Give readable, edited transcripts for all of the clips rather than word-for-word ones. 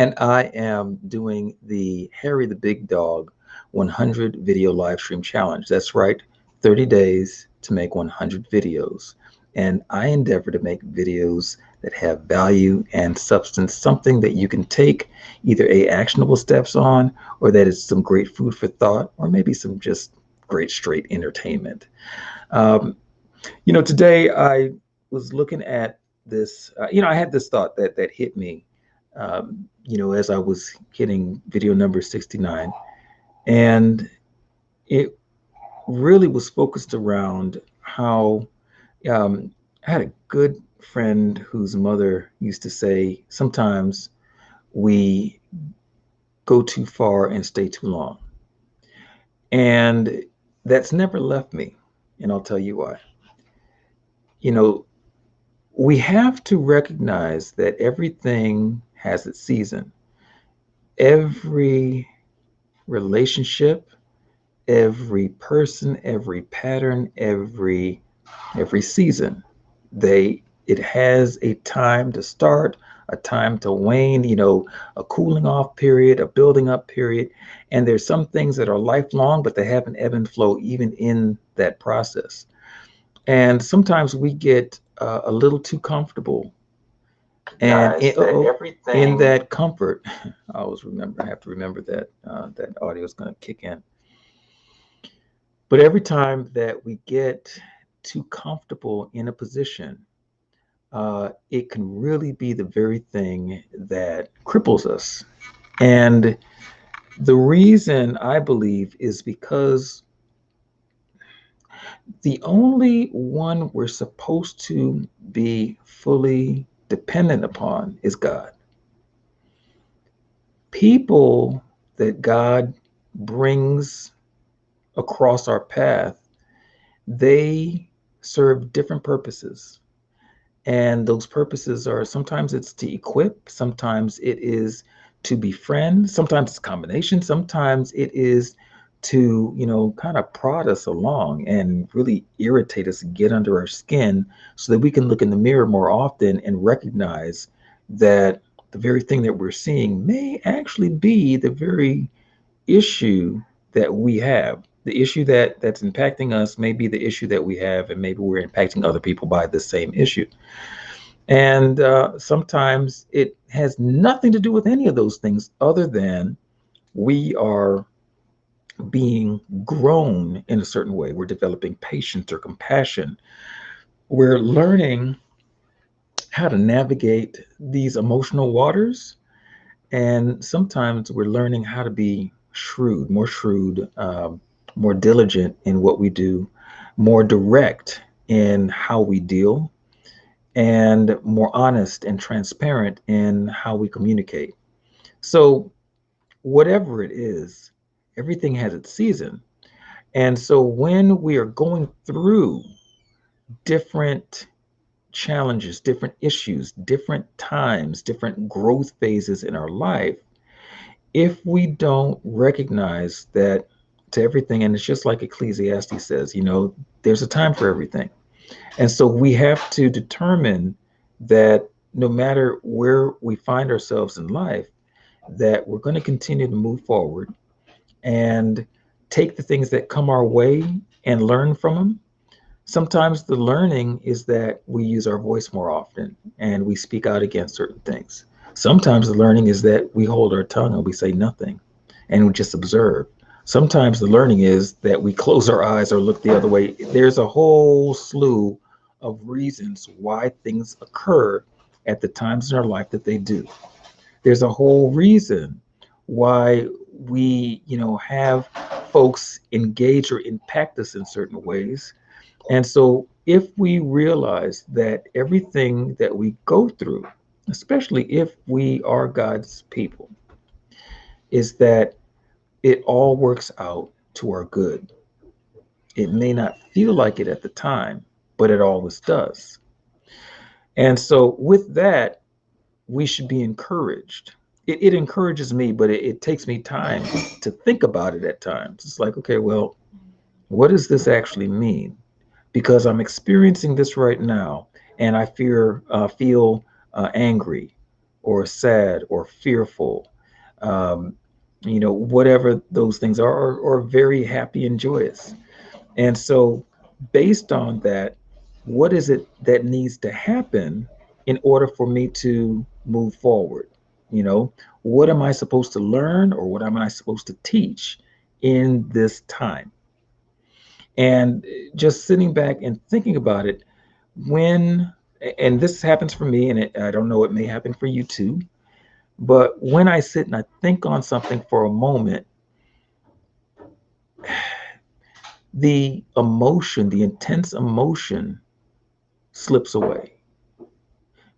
and I am doing the Harry the Big Dog 100 video live stream challenge. That's right, 30 days to make 100 videos. And I endeavor to make videos that have value and substance, something that you can take either actionable steps on, or that is some great food for thought, or maybe some just great straight entertainment. Um, Today I was looking at this. I had this thought that hit me. As I was hitting video number 69, and it really was focused around how I had a good friend whose mother used to say, sometimes we go too far and stay too long, and that's never left me. And I'll tell you why. You know, we have to recognize that everything has its season. Every relationship, every person, every pattern, every season, it has a time to start, a time to wane, a cooling off period, a building up period. And there's some things that are lifelong, but they have an ebb and flow even in that process. And sometimes we get a little too comfortable, and in that comfort, I always remember, I have to remember that that audio is going to kick in. But every time that we get too comfortable in a position, it can really be the very thing that cripples us. And the reason I believe is because the only one we're supposed to be fully dependent upon is God. People that God brings across our path, they serve different purposes. And those purposes are, sometimes it's to equip, sometimes it is to befriend, sometimes it's a combination, sometimes it is to, kind of prod us along and really irritate us, get under our skin so that we can look in the mirror more often and recognize that the very thing that we're seeing may actually be the very issue that we have. The issue that's impacting us may be the issue that we have, and maybe we're impacting other people by the same issue. And sometimes it has nothing to do with any of those things other than we are being grown in a certain way. We're developing patience or compassion. We're learning how to navigate these emotional waters. And sometimes we're learning how to be shrewd, more diligent in what we do, more direct in how we deal, and more honest and transparent in how we communicate. So, whatever it is, everything has its season. And so, when we are going through different challenges, different issues, different times, different growth phases in our life, if we don't recognize that to everything, and it's just like Ecclesiastes says, there's a time for everything. And so we have to determine that no matter where we find ourselves in life, that we're going to continue to move forward and take the things that come our way and learn from them. Sometimes the learning is that we use our voice more often and we speak out against certain things. Sometimes the learning is that we hold our tongue and we say nothing and we just observe. Sometimes the learning is that we close our eyes or look the other way. There's a whole slew of reasons why things occur at the times in our life that they do. There's a whole reason why we, have folks engage or impact us in certain ways. And so if we realize that everything that we go through, especially if we are God's people, is that it all works out to our good. It may not feel like it at the time, but it always does. And so with that, we should be encouraged. It encourages me, but it takes me time to think about it at times. It's like, okay, well, what does this actually mean? Because I'm experiencing this right now, and I feel angry. or sad or fearful, um, whatever those things are, or very happy and joyous. And so, based on that, what is it that needs to happen in order for me to move forward? You know, what am I supposed to learn, or what am I supposed to teach in this time? And just sitting back and thinking about it, when, and this happens for me, and I don't know, it may happen for you too, but when I sit and I think on something for a moment, the emotion, the intense emotion slips away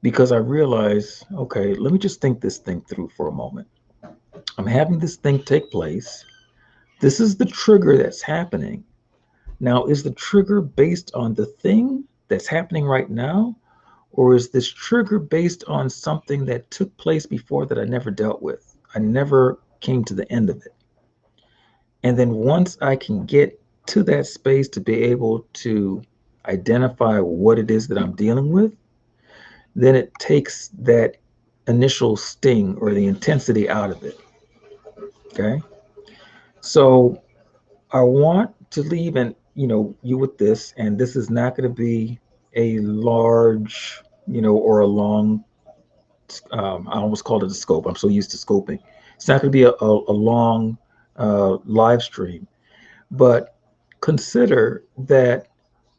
because I realize, okay, let me just think this thing through for a moment. I'm having this thing take place. This is the trigger that's happening. Now, is the trigger based on the thing that's happening right now? Or is this trigger based on something that took place before that I never dealt with? I never came to the end of it. And then once I can get to that space to be able to identify what it is that I'm dealing with, then it takes that initial sting or the intensity out of it. Okay. So I want to leave and you with this, and this is not going to be a large, or a long. I almost called it a scope. I'm so used to scoping. It's not going to be a long live stream, but consider that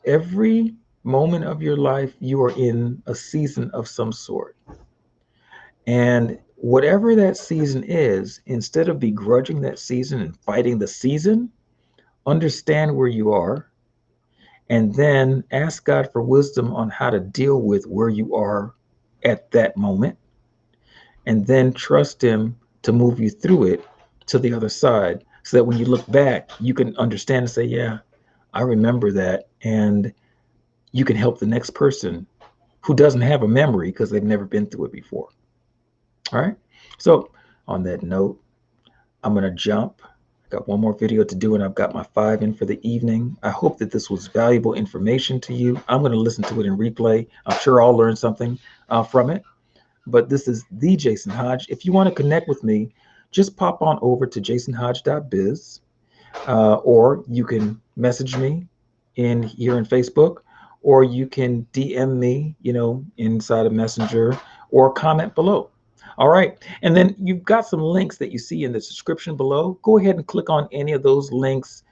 every moment of your life you are in a season of some sort. And whatever that season is, instead of begrudging that season and fighting the season, understand where you are and then ask God for wisdom on how to deal with where you are at that moment. And then trust Him to move you through it to the other side so that when you look back, you can understand and say, yeah, I remember that. And you can help the next person who doesn't have a memory because they've never been through it before. All right. So, on that note, I'm going to jump. I got one more video to do, and I've got my 5 in for the evening. I hope that this was valuable information to you. I'm going to listen to it in replay. I'm sure I'll learn something from it. But this is the Jason Hodge. If you want to connect with me, just pop on over to jasonhodge.biz, or you can message me in here in Facebook, or you can DM me, inside of Messenger, or comment below. All right. And then you've got some links that you see in the description below. Go ahead and click on any of those links.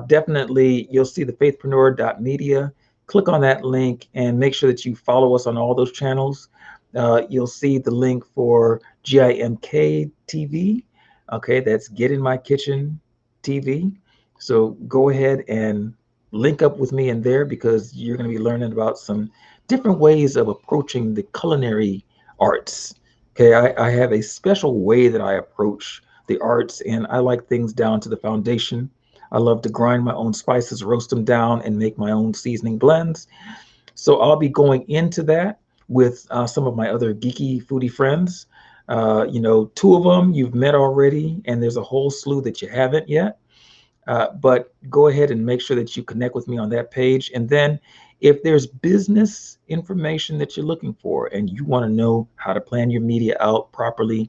Definitely, you'll see the faithpreneur.media. Click on that link and make sure that you follow us on all those channels. You'll see the link for GIMK TV. Okay, that's Get in My Kitchen TV. So go ahead and link up with me in there because you're going to be learning about some different ways of approaching the culinary arts. Okay, I have a special way that I approach the arts, and I like things down to the foundation. I love to grind my own spices, roast them down, and make my own seasoning blends. So I'll be going into that with some of my other geeky foodie friends. 2 of them you've met already, and there's a whole slew that you haven't yet. But go ahead and make sure that you connect with me on that page. And then if there's business information that you're looking for and you want to know how to plan your media out properly,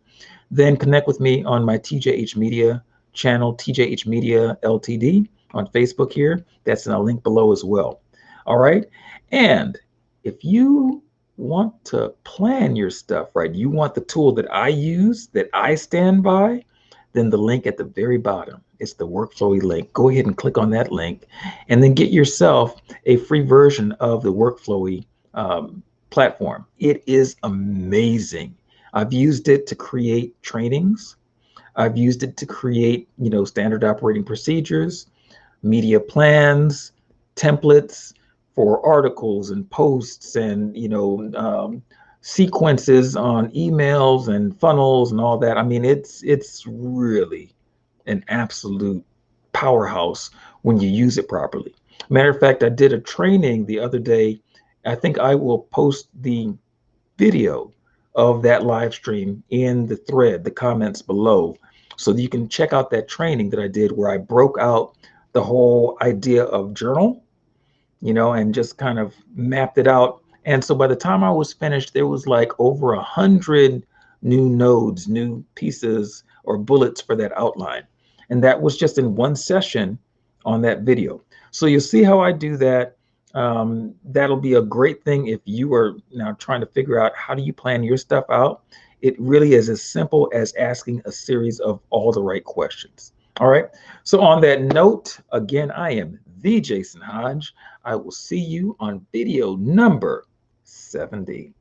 then connect with me on my TJH Media channel, TJH Media Ltd on Facebook here. That's in a link below as well. All right. And if you want to plan your stuff right, you want the tool that I use, that I stand by, then the link at the very bottom, it's the Workflowy link. Go ahead and click on that link and then get yourself a free version of the Workflowy platform. It is amazing. I've used it to create trainings. I've used it to create, standard operating procedures, media plans, templates for articles and posts and, sequences on emails and funnels and all that. I mean, it's really an absolute powerhouse when you use it properly. Matter of fact, I did a training the other day. I think I will post the video of that live stream in the thread, the comments below, so that you can check out that training that I did where I broke out the whole idea of journal, and just kind of mapped it out. And so by the time I was finished, there was like over 100 new nodes, new pieces or bullets for that outline. And that was just in one session on that video. So you'll see how I do that. That'll be a great thing if you are now trying to figure out how do you plan your stuff out. It really is as simple as asking a series of all the right questions. All right. So on that note, again, I am the Jason Hodge. I will see you on video number 70.